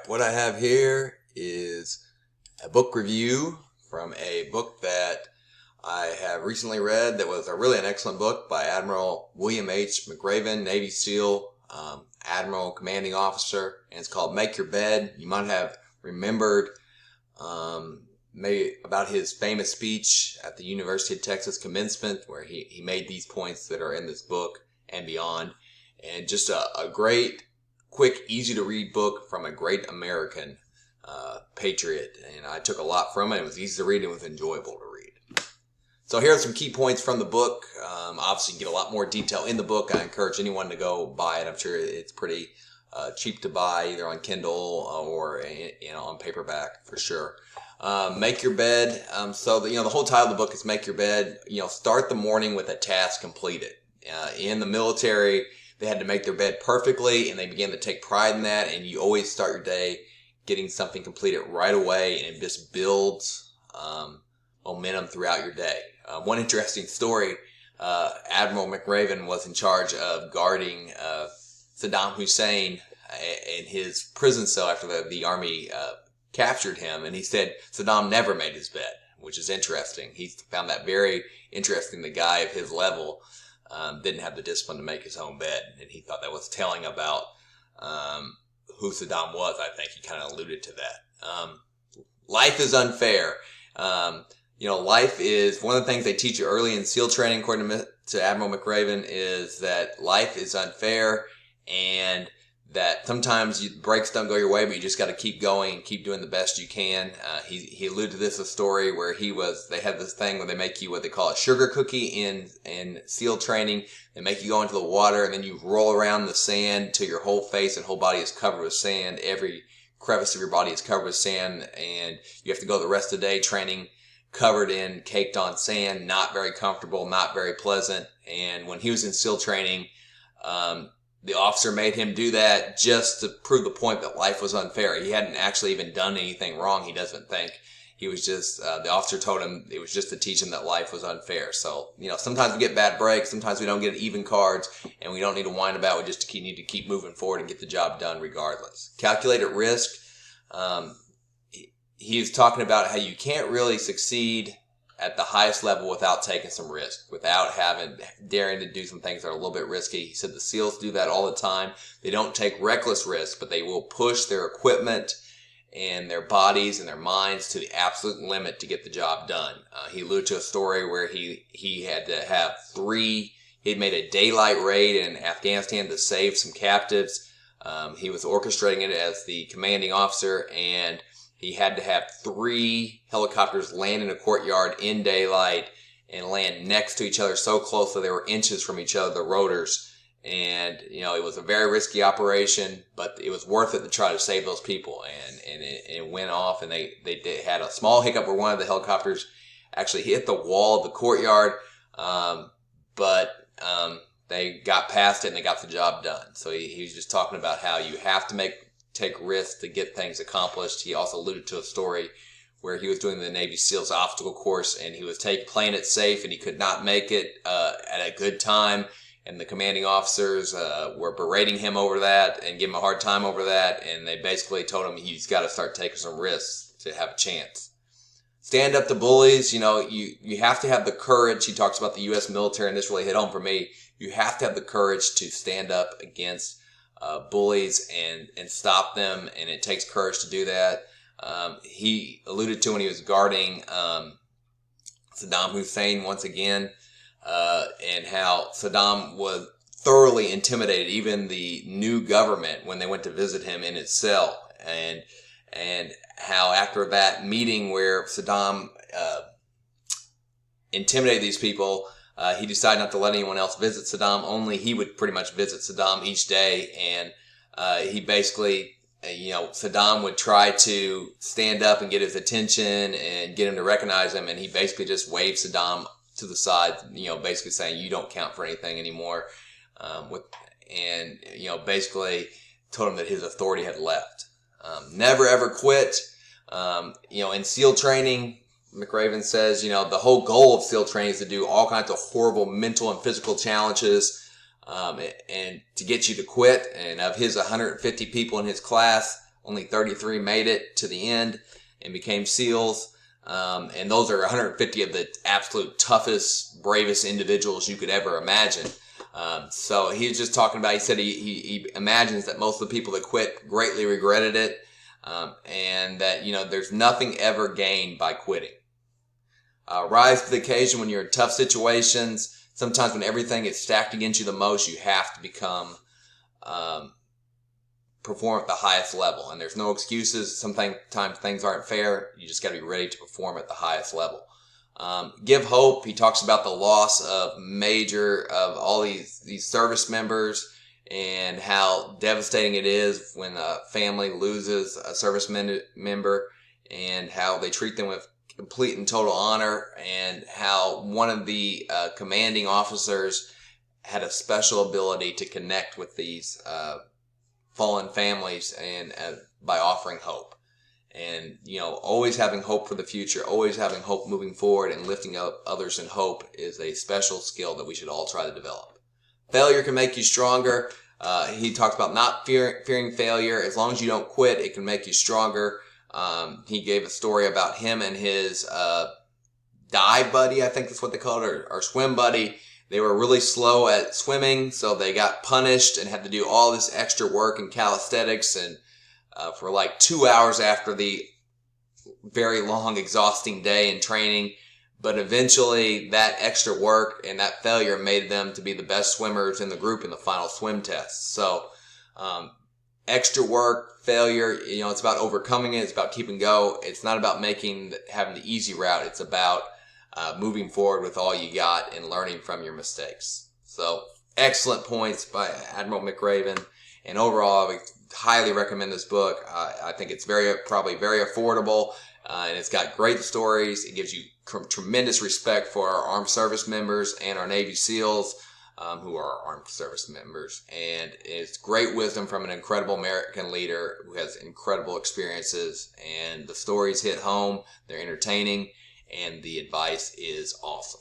Alright, what I have here is a book review from a book that I have recently read that was really an excellent book by Admiral William H. McRaven, Navy SEAL, Admiral Commanding Officer, and it's called Make Your Bed. You might have remembered maybe about his famous speech at the University of Texas commencement where he made these points that are in this book and beyond. And just a great, quick, easy to read book from a great American patriot. And I took a lot from it. It was easy to read and it was enjoyable to read. So here are some key points from the book. Obviously, you get a lot more detail in the book. I encourage anyone to go buy it. I'm sure it's pretty cheap to buy, either on Kindle or on paperback for sure. Make your bed. So the whole title of the book is Make Your Bed. Start the morning with a task completed. In the military, they had to make their bed perfectly, and they began to take pride in that. And you always start your day getting something completed right away, and it just builds momentum throughout your day. One interesting story: Admiral McRaven was in charge of guarding Saddam Hussein in his prison cell after the army captured him, and he said Saddam never made his bed, which is interesting. He found that very interesting. The guy of his level didn't have the discipline to make his own bed, and he thought that was telling about who Saddam was. I think he kind of alluded to that. Life is unfair. Life is one of the things they teach you early in SEAL training, according to Admiral McRaven, is that life is unfair and that sometimes breaks don't go your way, but you just got to keep going and keep doing the best you can. He alluded to this a story where they had this thing where they make you what they call a sugar cookie in SEAL training. They make you go into the water and then you roll around the sand till your whole face and whole body is covered with sand. Every crevice of your body is covered with sand, and you have to go the rest of the day training covered in, caked on sand, not very comfortable, not very pleasant. And when he was in SEAL training, the officer made him do that just to prove the point that life was unfair. He hadn't actually even done anything wrong, he doesn't think. He was just, the officer told him it was just to teach him that life was unfair. So, sometimes we get bad breaks, sometimes we don't get even cards, and we don't need to whine about it. We just need to keep moving forward and get the job done regardless. Calculated risk. He was talking about how you can't really succeed at the highest level without taking some risk, without daring to do some things that are a little bit risky. He said the SEALs do that all the time. They don't take reckless risks, but they will push their equipment and their bodies and their minds to the absolute limit to get the job done. He alluded to a story where he had to have he'd made a daylight raid in Afghanistan to save some captives. He was orchestrating it as the commanding officer, and he had to have 3 helicopters land in a courtyard in daylight and land next to each other so close that they were inches from each other, the rotors. And, it was a very risky operation, but it was worth it to try to save those people. And it went off, and they had a small hiccup where one of the helicopters actually hit the wall of the courtyard, but they got past it and they got the job done. So he was just talking about how you have to take risks to get things accomplished. He also alluded to a story where he was doing the Navy SEALs obstacle course, and he was playing it safe, and he could not make it at a good time, and the commanding officers were berating him over that and giving him a hard time over that, and they basically told him he's got to start taking some risks to have a chance. Stand up to bullies. You have to have the courage. He talks about the U.S. military, and this really hit home for me. You have to have the courage to stand up against bullies and stop them, and it takes courage to do that. He alluded to when he was guarding Saddam Hussein once again, and how Saddam was thoroughly intimidated, even the new government, when they went to visit him in his cell, and how after that meeting where Saddam intimidated these people, he decided not to let anyone else visit Saddam. Only he would pretty much visit Saddam each day. And he basically, Saddam would try to stand up and get his attention and get him to recognize him. And he basically just waved Saddam to the side, basically saying, you don't count for anything anymore. Basically told him that his authority had left. Never ever quit. In SEAL training, McRaven says, the whole goal of SEAL training is to do all kinds of horrible mental and physical challenges and to get you to quit. And of his 150 people in his class, Only 33 made it to the end and became SEALs. And those are 150 of the absolute toughest, bravest individuals you could ever imagine. So he was just talking about, he said he imagines that most of the people that quit greatly regretted it. And that, there's nothing ever gained by quitting. Rise to the occasion when you're in tough situations. Sometimes when everything is stacked against you the most, you have to perform at the highest level. And there's no excuses. Sometimes things aren't fair. You just got to be ready to perform at the highest level. Give hope. He talks about the loss of all these service members and how devastating it is when a family loses a service member, and how they treat them with complete and total honor, and how one of the commanding officers had a special ability to connect with these fallen families and by offering hope. And, always having hope for the future, always having hope moving forward, and lifting up others in hope is a special skill that we should all try to develop. Failure can make you stronger. He talks about not fearing failure. As long as you don't quit, it can make you stronger. He gave a story about him and his dive buddy, I think that's what they call it, or swim buddy. They were really slow at swimming, so they got punished and had to do all this extra work in calisthenics and for like 2 hours after the very long, exhausting day in training. But eventually that extra work and that failure made them to be the best swimmers in the group in the final swim test. So extra work, failure, it's about overcoming it. It's about keeping go. It's not about having the easy route. It's about moving forward with all you got and learning from your mistakes. So excellent points by Admiral McRaven. And overall, I would highly recommend this book. I think it's probably very affordable, and it's got great stories. It gives you tremendous respect for our armed service members and our Navy SEALs, who are our armed service members. And it's great wisdom from an incredible American leader who has incredible experiences. And the stories hit home. They're entertaining, and the advice is awesome.